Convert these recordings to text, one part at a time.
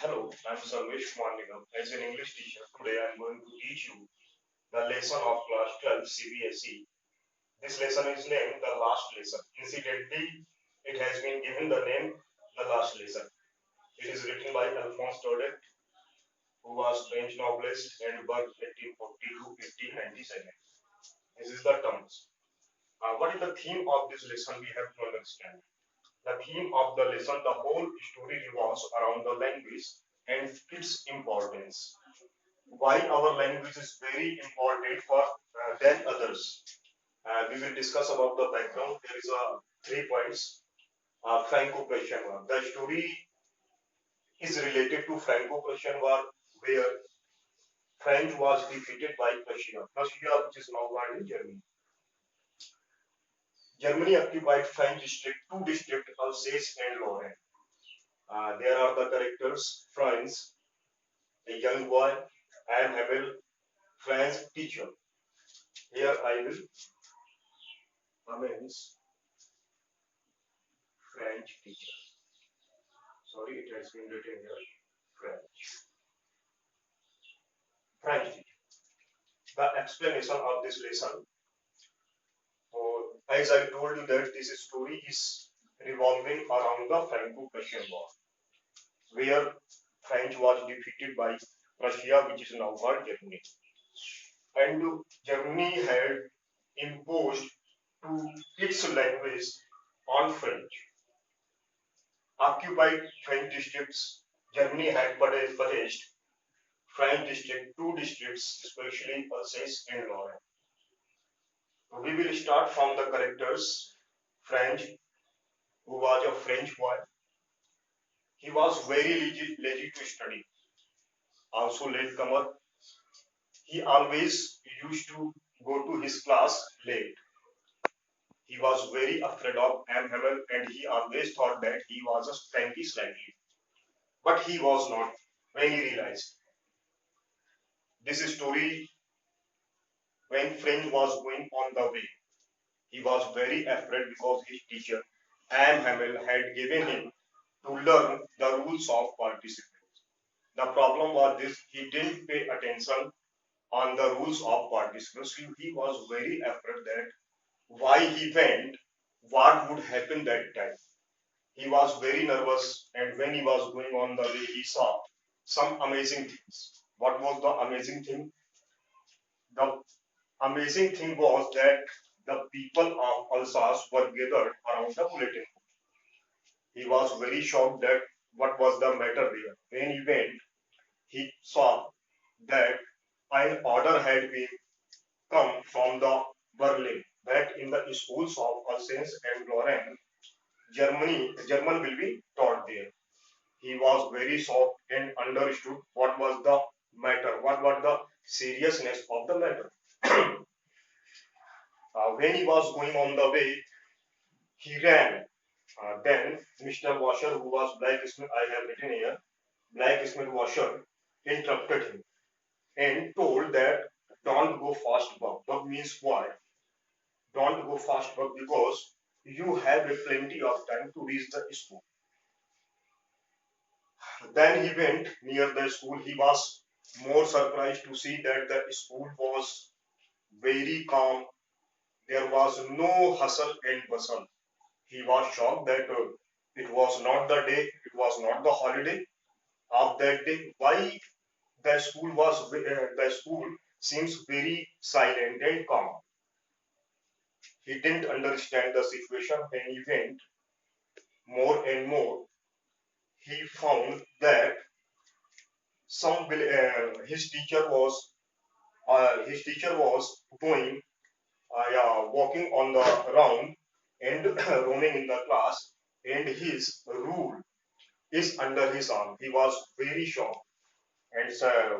Hello, I'm Sarvesh Kumar Nigam. As an English teacher, today I'm going to teach you the lesson of class 12 CBSE. This lesson is named the last lesson. Incidentally, it has been given the name the last lesson. It is written by Alphonse Daudet, who was French novelist and worked 1840 to 1897. This is the terms. What is the theme of this lesson? We have to understand. The theme of the lesson, the whole story revolves around the language and its importance. Why our language is very important for than others. We will discuss about the background. There is a 3 points. Franco-Prussian War. The story is related to Franco-Prussian War, where French was defeated by Prussia. Prussia, which is now called in Germany. Germany occupied French district, two districts, Alsace and Lorraine. There are the characters: Franz, a young boy, and Hamel, Franz teacher. Here I will commence French teacher. Sorry, it has been written here. French. French teacher. The explanation of this lesson. As I told you that this story is revolving around the Franco-Prussian War, where French was defeated by Prussia, which is now called Germany. And Germany had imposed to its language on French. Occupied French districts, Germany had purged French district, two districts, especially Alsace and Lorraine. We will start from the characters. French, who was a French boy. He was very lazy to study. Also latecomer. He always used to go to his class late. He was very afraid of M. Hamel and he always thought that he was a cranky slightly. But he was not when he realized. This story, when French was going on the way, he was very afraid because his teacher, M. Hamel, had given him to learn the rules of participants. The problem was this: he didn't pay attention on the rules of participants. He was very afraid that why he went, what would happen that time. He was very nervous, and when he was going on the way, he saw some amazing things. What was the amazing thing? The amazing thing was that the people of Alsace were gathered around the bulletin. He was very shocked that what was the matter there. When he went, he saw that an order had been come from the Berlin that in the schools of Alsace and Lorraine, German will be taught there. He was very shocked and understood what was the matter, what was the seriousness of the matter. When he was going on the way, he ran. Then Mr. Washer, who was blacksmith, I have written here, blacksmith Washer, interrupted him and told that don't go fast, Bob. Bob means why? Don't go fast, Bob, because you have plenty of time to reach the school. Then he went near the school. He was more surprised to see that the school was very calm. There was no hustle and bustle. He was shocked that it was not the day, it was not the holiday of that day. Why the school seems very silent and calm. He didn't understand the situation. When he went more and more, he found that his teacher was going yeah, walking on the round and roaming in the class, and his rule is under his arm. He was very shocked, and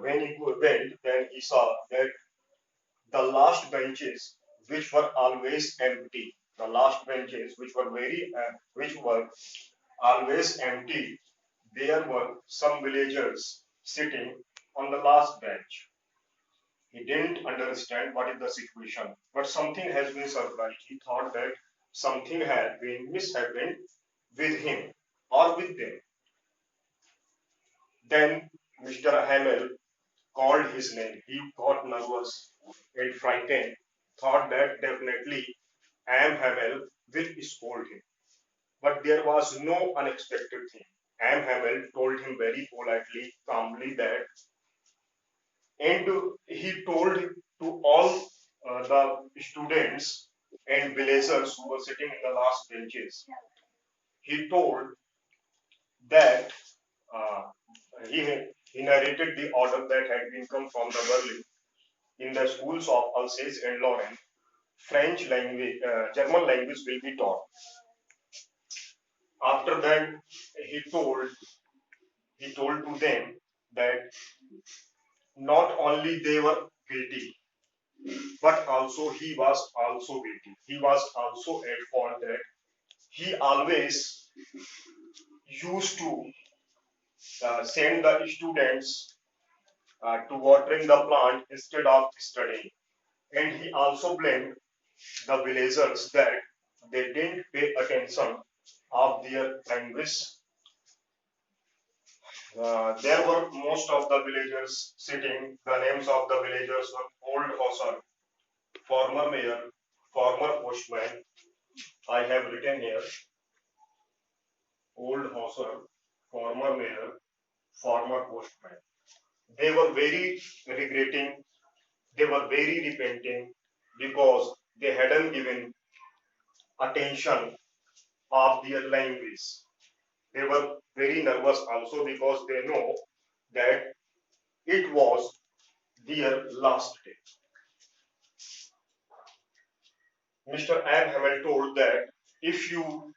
when he went, then he saw that the last benches, which were always empty, the last benches, which were always empty, there were some villagers sitting on the last bench. He didn't understand what is the situation, but something has been surprised. He thought that something had been mishappened with him or with them. Then Mr. Hamel called his name. He got nervous and frightened, thought that definitely Am Hamel will scold him. But there was no unexpected thing. Am Hamel told him very politely, calmly that, and he told to all the students and villagers who were sitting in the last benches, he told that uh, he, he narrated the order that had been come from the Berlin in the schools of Alsace and Lorraine. French language, German language will be taught. After that, he told he told to them that not only they were guilty, but also he was also guilty. He was also at fault that he always used to send the students to watering the plant instead of studying. And he also blamed the villagers that they didn't pay attention of their language. There were most of the villagers sitting. The names of the villagers were Old Hauser, former mayor, former postman. I have written here Old Hauser, former mayor, former postman. They were very regretting, they were very repenting because they hadn't given attention of their language. They were very nervous also because they know that it was their last day. Mr. Anne Hamel told that if you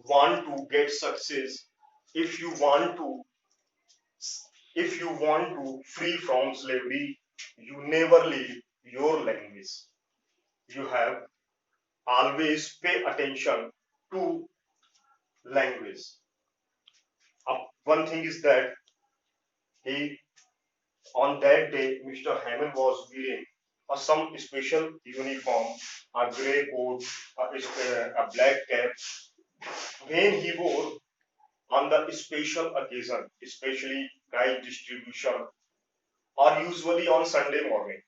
want to get success, if you want to if you want to free from slavery, you never leave your language. You have always pay attention to language. One thing is that he on that day Mr. Hammond was wearing some special uniform, a grey coat, a black cap. When he wore on the special occasion, especially rice distribution, or usually on Sunday morning,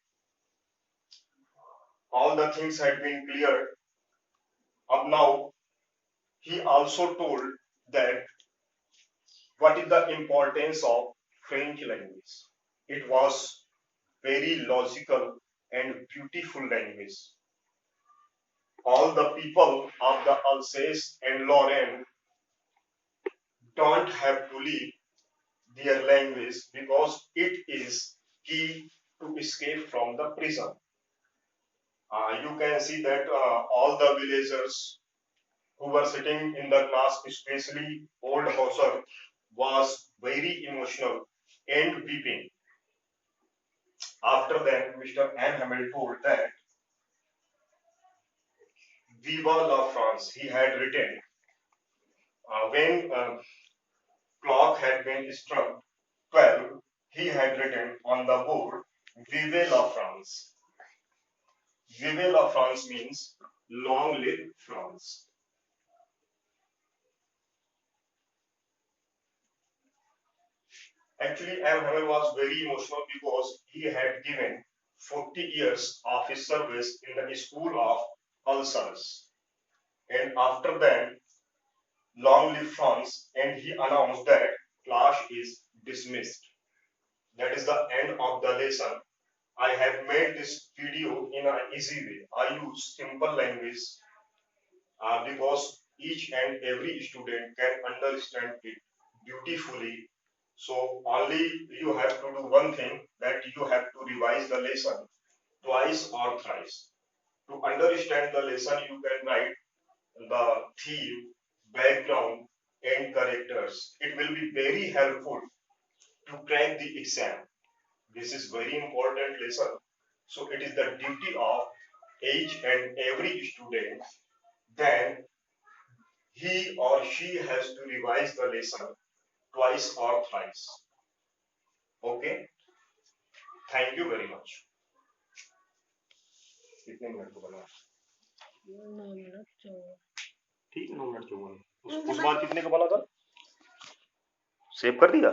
all the things had been cleared. Up now, he also told that what is the importance of French language. It was very logical and beautiful language. All the people of the Alsace and Lorraine don't have to leave their language because it is key to escape from the prison. You can see that all the villagers who were sitting in the class, especially old Hauser, was very emotional and weeping. After that, Mr. Anne Hamel told that Viva la France, he had written when clock had been struck 12, he had written on the board Vive la France. Vive la France means long live France. Actually, M. Hamel was very emotional because he had given 40 years of his service in the school of Alsace. And after that, long live France, and he announced that class is dismissed. That is the end of the lesson. I have made this video in an easy way. I use simple language because each and every student can understand it beautifully. So only you have to do one thing, that you have to revise the lesson twice or thrice. To understand the lesson, you can write the theme, background, and characters. It will be very helpful to crack the exam. This is very important lesson. So it is the duty of each and every student. Then he or she has to revise the lesson twice or thrice. Okay. Thank you very much. कितने minute को बना? 9 minute 54। ठीक, 9 minute 54। उस बार कितने का बना था? Save कर दिया?